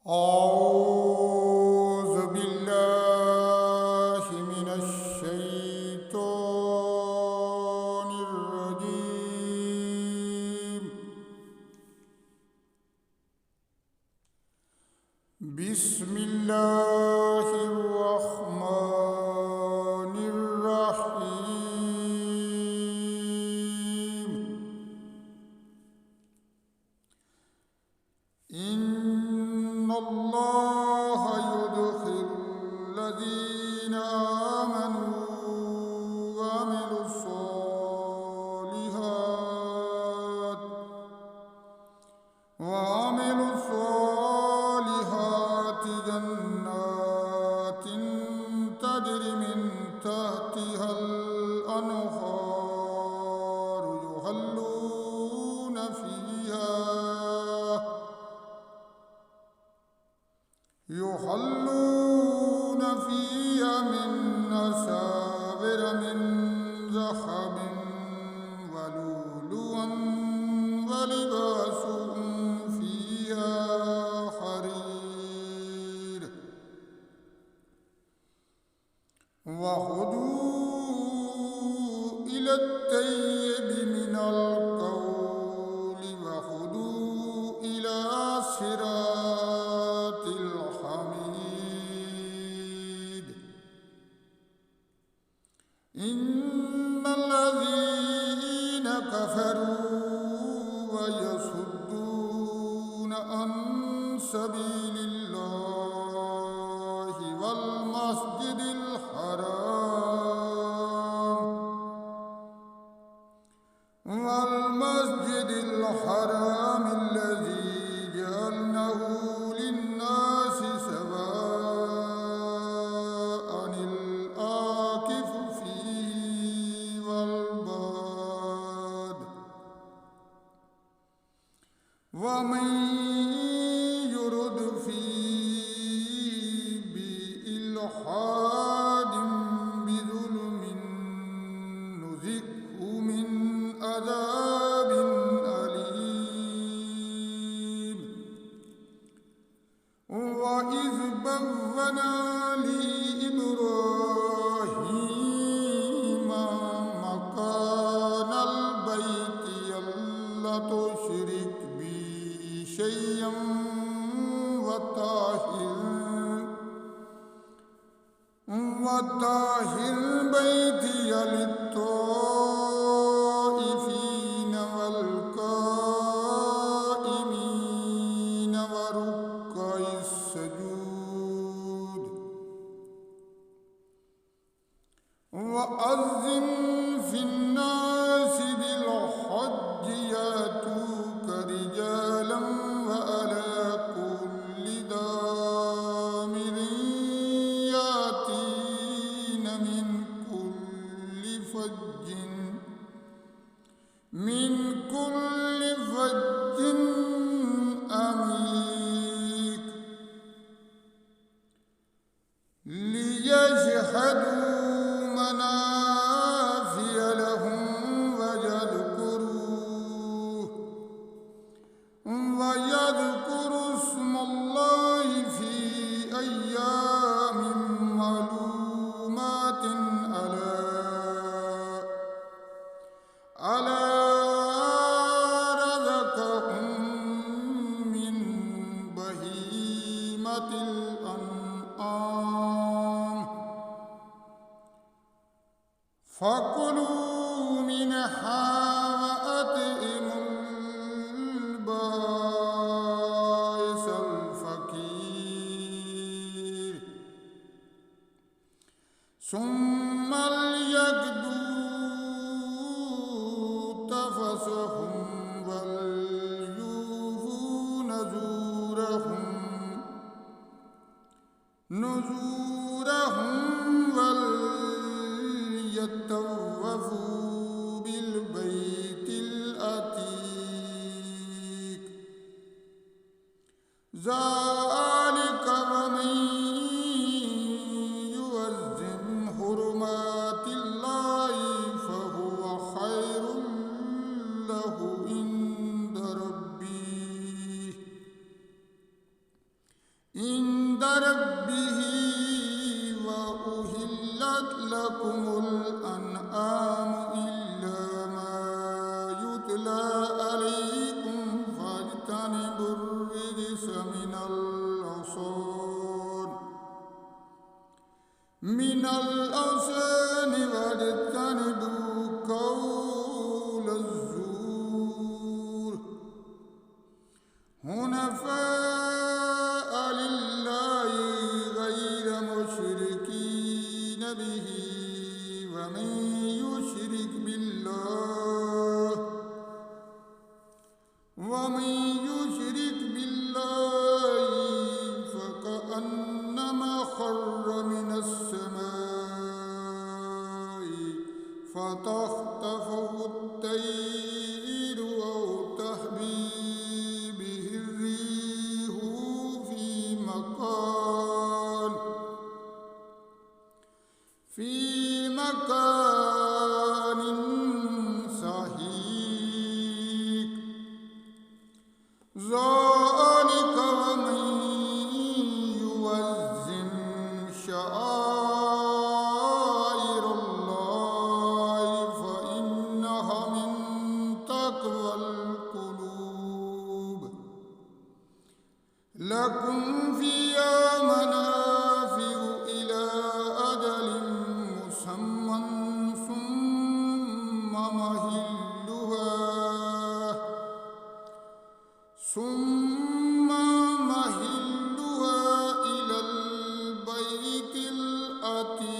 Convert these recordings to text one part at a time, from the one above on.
أعوذ بالله من الشيطان الرجيم. بسم الله الرحمن الرحيم. إن الله يدخل الذين آمنوا وعملوا الصالحات جنات تجري من تحتها الأنهار يحلون فيها من أساور من ذهب ولؤلؤا ولباسهم فيها حرير. وهدوا إلى الطيب من القول وهدوا إلى صراط الحميد. إن الذين كفروا ويصدون عن سبيل الله والمسجد الحرام الذي جعلناه للناس سواء العاكف فيه والباد. ومن يرد فيه بإلحاد بظلم نذقه من عذاب أليم. وإذ بوّأنا لإبراهيم مكان البيت ألا تشرك بي شيئا وطهر بيتي للطائفين والقائمين وركع السجود. وأذن في الناس بالحج يأتوك رجالا وعلى كل ضامر يأتين من كل فج عميق ليشهدوا منافع لهم ويذكروا اسم الله في أيام معلومات على رزقهم من بهيمة الأنعام فكلوا منها وأطعموا البائس الفقير ثم ليقضوا تفثهم وليوفوا نذورهم وليطوفوا بالبيت العتيق. ذلك ومن يعظم حرمات الله فهو خير له عند ربه. ربه وأحلت لكم الأنعام إلا ما يتلى عليكم فاجتنبوا الرجس من الأوثان واجتنبوا قول الزور حنفاء لله غير مشركين به ومن يشرك بالله فكأنما خر من السماء فتخطفه الطير أو تهوي به الريح في مكان سحيق ذلك ومن يعظم شعائر الله فإنها من تقوى القلوب لكم فيها منافع إلى أجل مسمى ثم مهلها إلى البيت العتيق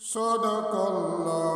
صدق الله